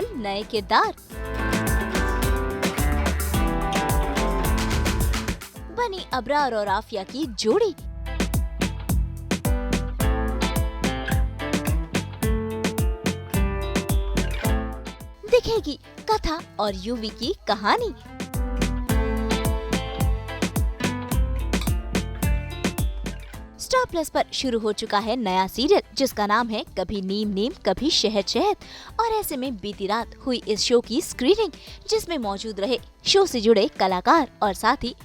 Serial नए किरदार। बनी अबरार और आफिया की जोड़ी। दिखेगी कथा और यूवी की कहानी। स्टार प्लस पर शुरू हो चुका है नया सीरियल जिसका नाम है कभी नीम नीम कभी शहद शहद। और ऐसे में बीती रात हुई इस शो की स्क्रीनिंग जिसमें मौजूद रहे शो से जुड़े कलाकार और साथ ही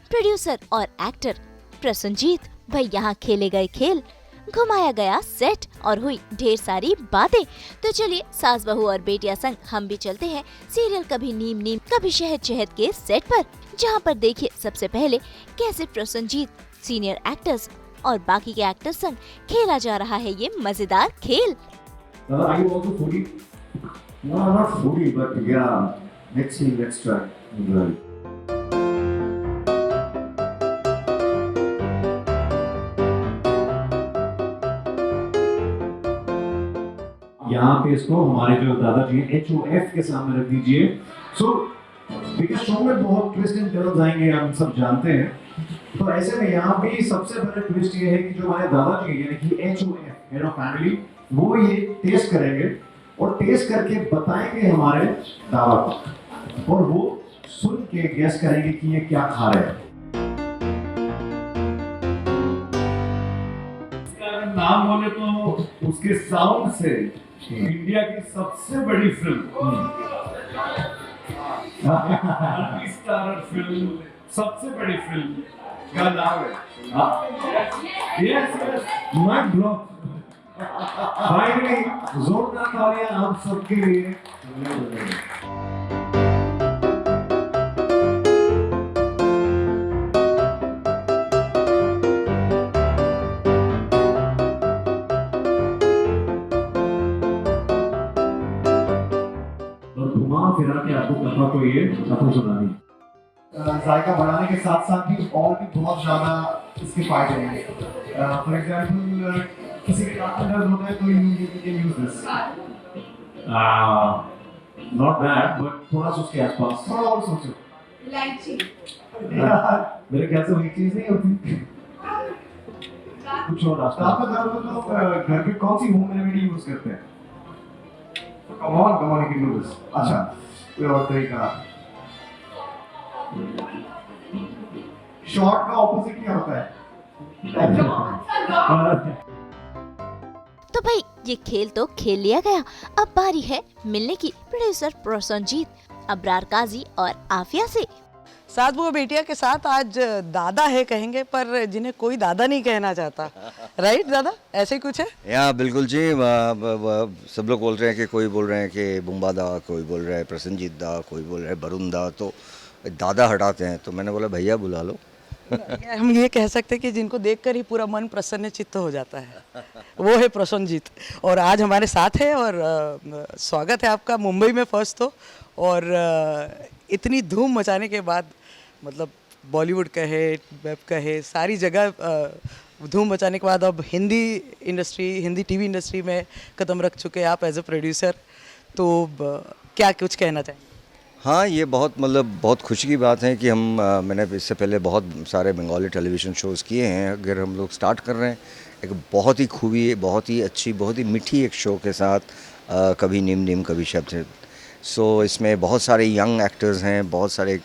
प्रोड्यूसर और एक्टर प्रसन्नजीत। भाई यहाँ खेले गए खेल, घुमाया गया सेट और हुई ढेर सारी बातें। तो चलिए सास बहू और बेटिया संग हम भी चलते हैं सीरियल कभी नीम नीम कभी शहद शहद के सेट पर, जहां पर देखिए सबसे पहले कैसे प्रसन्नजीत, सीनियर एक्टर्स और बाकी के एक्टर्स संग खेला जा रहा है ये मजेदार खेल। यहाँ पे इसको हमारे जो दादाजी HOF के सामने रख दीजिए। सो बिकॉज़ शो में बहुत ट्विस्ट एंड टर्न्स आएंगे, हम सब जानते हैं। तो ऐसे में यहाँ पे सबसे बड़ा ट्विस्ट ये है कि जो हमारे दादाजी यानी कि HOF हेड ऑफ फैमिली, वो ये टेस्ट करेंगे और टेस्ट करके बताएंगे हमारे दादा को, और वो सुन के गेस करेंगे कि ये क्या खा रहे हैं। इसका नाम बोले तो उसके साउंड से इंडिया की सबसे बड़ी फिल्म, मल्टी स्टारर फिल्म, सबसे बड़ी फिल्म का नाम है यस मड ब्लॉक। फाइनली जोरदार तालियां आप सबके लिए। फिरा के आपको कथा को ये कथा सुनानी। जायका बढ़ाने के साथ साथ भी और भी बहुत ज़्यादा इसके फायदे हैं। फॉर एग्जांपल किसी के दांत में दर्द होता है तो you can use this. Not bad but थोड़ा सा उसके आसपास थोड़ा और सोचो। इलायची मेरे ख्याल से वही चीज़ नहीं होती, कुछ और रास्ता। दांत में दर्द हो तो घर पे कौन सी होम रेमेडी यूज करते हैं? Come on you can do this. अच्छा कोई और तरीका? शॉर्ट का ऑपोजिट क्या होता है? तो भाई ये खेल तो खेल लिया गया, अब बारी है मिलने की प्रोड्यूसर प्रसन्नजीत, अबरार काजी और आफिया से। सास बहू बेटिया के साथ आज दादा है कहेंगे, पर जिन्हें कोई दादा नहीं कहना चाहता, राइट दादा? ऐसे ही कुछ है? या बिल्कुल जी, सब लोग बोल रहे हैं कि कोई बोल रहे हैं कि बुम्बा दा, कोई बोल रहा है प्रसन्नजीत दा, कोई बोल रहा है वरुण दा, तो दादा हटाते हैं। तो मैंने बोला भैया बुला लो। हम ये कह सकते हैं कि जिनको देखकर ही पूरा मन प्रसन्न चित्त हो जाता है, वो है प्रसन्नजीत। और आज हमारे साथ है और स्वागत है आपका मुंबई में फर्स्ट तो, और इतनी धूम मचाने के बाद, मतलब बॉलीवुड कहे वेब कहे सारी जगह धूम मचाने के बाद अब Hindi industry, Hindi TV industry में कदम रख चुके हैं आप एज ए प्रोड्यूसर, तो क्या कुछ कहना चाहेंगे? हाँ, ये बहुत खुशी की बात है कि मैंने इससे पहले बहुत सारे बंगाली टेलीविज़न शोज़ किए हैं। अगर हम लोग स्टार्ट कर रहे हैं एक बहुत ही खूबी, बहुत ही अच्छी, बहुत ही मीठी एक शो के साथ, कभी नीम नीम कभी शहद शहद। सो इसमें बहुत सारे यंग एक्टर्स हैं, बहुत सारे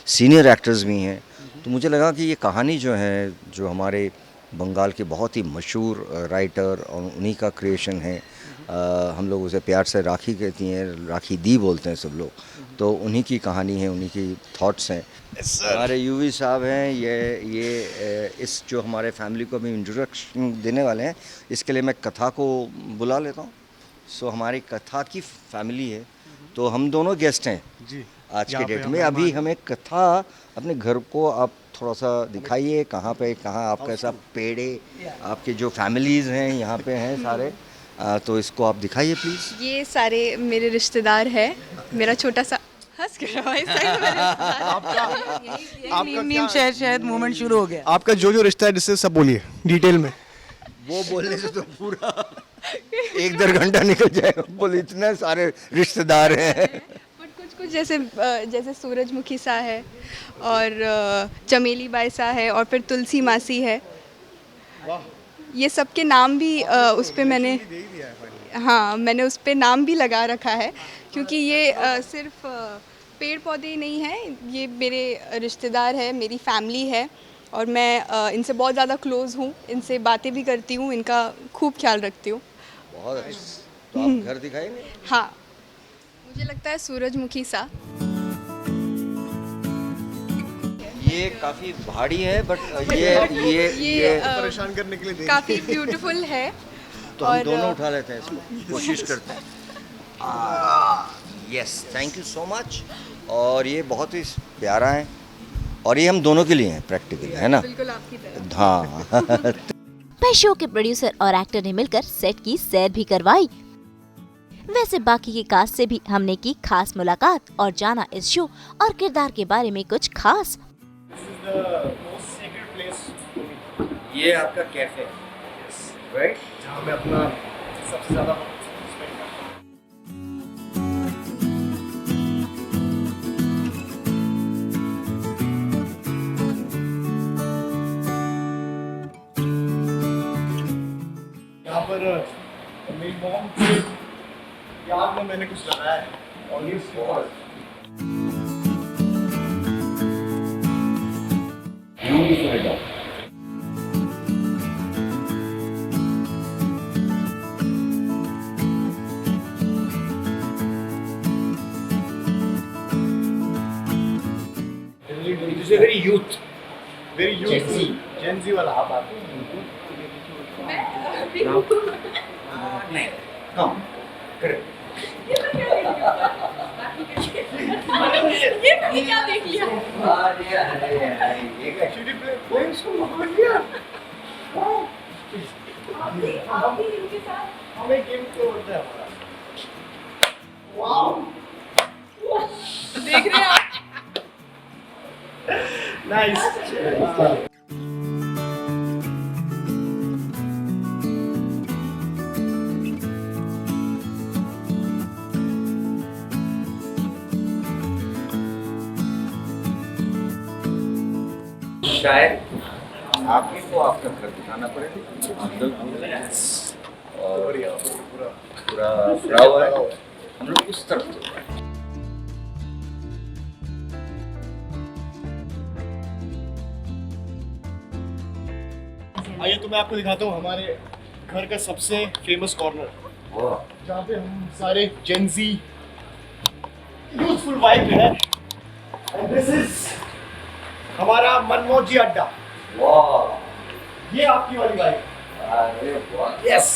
सीनियर एक्टर्स भी हैं। तो मुझे लगा कि ये कहानी जो है, जो हमारे बंगाल के बहुत ही मशहूर राइटर और उन्हीं का क्रिएशन है, हम लोग उसे प्यार से राखी कहती हैं, राखी दी बोलते हैं सब लोग, तो उन्हीं की कहानी है, उन्हीं की थॉट्स हैं। हमारे यूवी साहब हैं, ये इस जो हमारे फैमिली को अभी इंट्रोडक्शन देने वाले हैं, इसके लिए मैं कथा को बुला लेता हूँ। सो हमारी कथा की फैमिली है, तो हम दोनों गेस्ट हैं जी आज के डेट में। अभी हमें कथा अपने घर को आप थोड़ा सा दिखाइए, कहाँ आपका ऐसा पेड़े, आपके जो फैमिलीज़ हैं यहाँ पे हैं सारे, तो इसको आप दिखाइए प्लीज़। ये सारे मेरे रिश्तेदार हैं। मेरा छोटा सा हंस के नीम नीम शहद शहद मूवमेंट शुरू हो गया। आपका जो रिश्ता है जिससे सब बोलिए डिटेल में। वो बोलने से तो पूरा 1-1.5 घंटा निकल जाएगा, बोले इतने सारे रिश्तेदार हैं। बट कुछ कुछ जैसे सूरजमुखी सा है और चमेली बाई सा है और फिर तुलसी मासी है। ये सब के नाम भी उस पे मैंने उस पे नाम भी लगा रखा है, क्योंकि ये सिर्फ पेड़ पौधे ही नहीं हैं, ये मेरे रिश्तेदार है, मेरी फैमिली है और मैं इनसे बहुत ज़्यादा क्लोज़ हूँ, इनसे बातें भी करती हूँ, इनका खूब ख्याल रखती हूँ। बहुत अच्छा। तो आप घर दिखाएंगे? हाँ, मुझे लगता है सूरजमुखी सा। ये काफी भारी है, बट ये परेशान करने के लिए काफ़ी ब्यूटीफुल है। तो हम दोनों उठा लेते हैं इसको, कोशिश करते हैं। Yes, thank you so much. और ये बहुत ही प्यारा है और ये हम दोनों के लिए हैं प्रैक्टिकली, है ना? बिल्कुल आपकी तरह। हाँ। वह शो के प्रोड्यूसर और एक्टर ने मिलकर सेट की सैर भी करवाई। वैसे बाकी के कास्ट से भी हमने की खास मुलाकात और जाना इस शो और किरदार के बारे में कुछ खास। ये आपका कैफे है, राइट? जहाँ मैं अपना सबसे ज़्यादा spend करता हूँ। यहाँ पर मेरी मॉम की याद में मैंने कुछ लगाया है और ये बहुत It is a very youthful, Gen Z वाला आप आते हैं। नहीं, कम, करेक्ट। ये मैंने क्या देख लिया? Actually playing so good here. आप भी इनके साथ हमें गेम तो होता है हमारा। Wow, देख रहे हैं आप? nice. शायद आप ही को आपका घर दिखाना पड़ेगा। और पूरा भरा हुआ है, हम लोग उस तरफ से। आइए तो मैं आपको दिखाता हूँ हमारे घर का सबसे फेमस कॉर्नर, जहाँ पे हम सारे जेन ज़ी यूथफुल वाइब है। एंड दिस इज हमारा मनमोजी अड्डा। ये आपकी वाली वाइब। यस।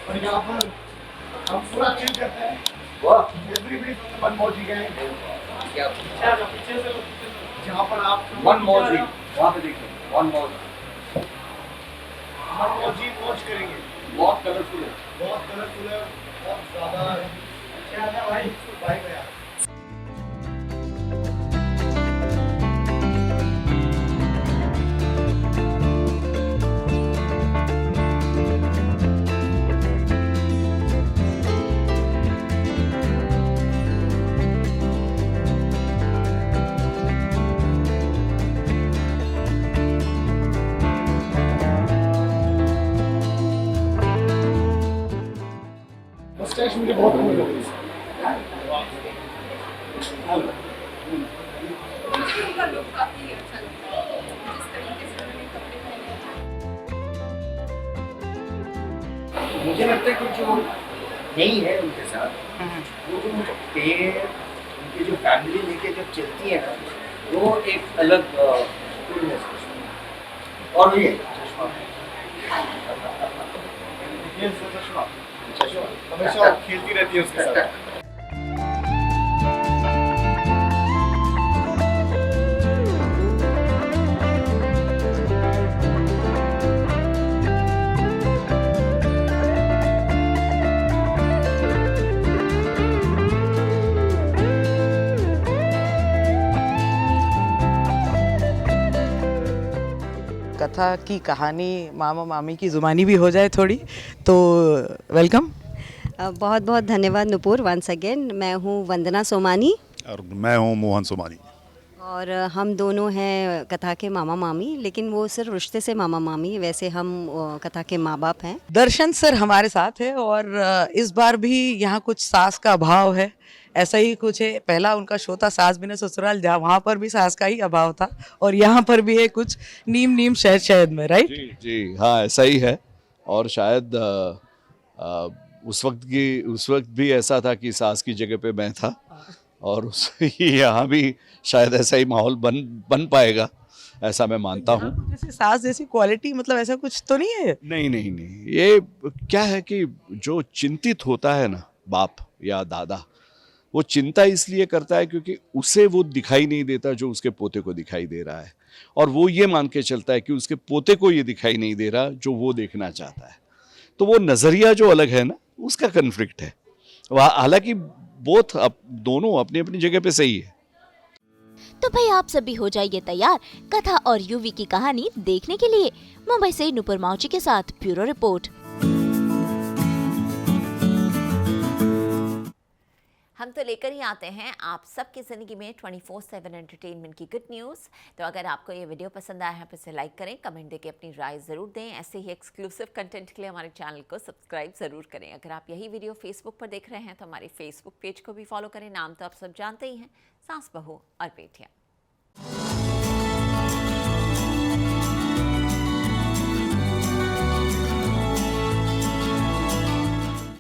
और यहाँ पर हम पूरा चिल करते हैं। एवरीबडी मनमोजी गए जहाँ पर आप मनमोजी, वहाँ पे देखिए, मनमोजी मौज करेंगे। बहुत कलरफुल है, बहुत कलरफुल है, बहुत ज़्यादा क्या है भाई वाइब है यार। मुस्टैच मुझे बहुत कूल लग रही है। उनका लुक काफी अच्छा लगता है, जिस तरीके से उन्होंने कपड़े पहने हैं। मुझे लगता है कि जो नहीं है उनके साथ, वो जो मुझे पेड़, उनकी जो फैमिली लेके जब चलती है ना, वो एक अलग coolness है। और ये चश्मा हमेशा खेलती रहती है उसके साथ। कथा की कहानी मामा मामी की ज़ुबानी भी हो जाए थोड़ी, तो वेलकम। बहुत बहुत धन्यवाद नुपुर। वंस अगेन मैं हूँ वंदना सोमानी और मैं हूँ मोहन सोमानी। और हम दोनों हैं कथा के मामा मामी, लेकिन वो सिर्फ रिश्ते से मामा मामी, वैसे हम कथा के माँ बाप हैं। दर्शन सर हमारे साथ है और इस बार भी यहाँ कुछ सास का अभाव है, ऐसा ही कुछ है। पहला उनका शो था सास बिना ससुराल, जहाँ वहाँ पर भी सास का ही अभाव था, और यहाँ पर भी है कुछ नीम नीम शहद शहद में, राइट? जी जी हाँ, ऐसा ही है। और शायद उस वक्त भी ऐसा था कि सास की जगह पे मैं था, और यहाँ भी शायद ऐसा ही माहौल बन पाएगा, ऐसा मैं मानता हूँ। जैसे सास जैसी क्वालिटी, मतलब ऐसा कुछ तो नहीं है? नहीं, ये क्या है कि जो चिंतित होता है ना बाप या दादा, वो चिंता इसलिए करता है क्योंकि उसे वो दिखाई नहीं देता जो उसके पोते को दिखाई दे रहा है, और वो ये मान के चलता है कि उसके पोते को ये दिखाई नहीं दे रहा जो वो देखना चाहता है। तो वो नज़रिया जो अलग है ना, उसका कन्फ्लिक्ट है। हालांकि दोनों अपनी अपनी जगह पे सही है। तो भाई आप सभी हो जाइए तैयार कथा और यूवी की कहानी देखने के लिए। मुंबई से नुपुर माउची के साथ ब्यूरो रिपोर्ट। हम तो लेकर ही आते हैं आप सबकी ज़िंदगी में 24/7 एंटरटेनमेंट की गुड न्यूज़। तो अगर आपको ये वीडियो पसंद आया है तो इसे लाइक करें, कमेंट देके अपनी राय ज़रूर दें। ऐसे ही एक्सक्लूसिव कंटेंट के लिए हमारे चैनल को सब्सक्राइब ज़रूर करें। अगर आप यही वीडियो फेसबुक पर देख रहे हैं तो हमारे फेसबुक पेज को भी फॉलो करें। नाम तो आप सब जानते ही हैं, सास बहू और बेटियाँ।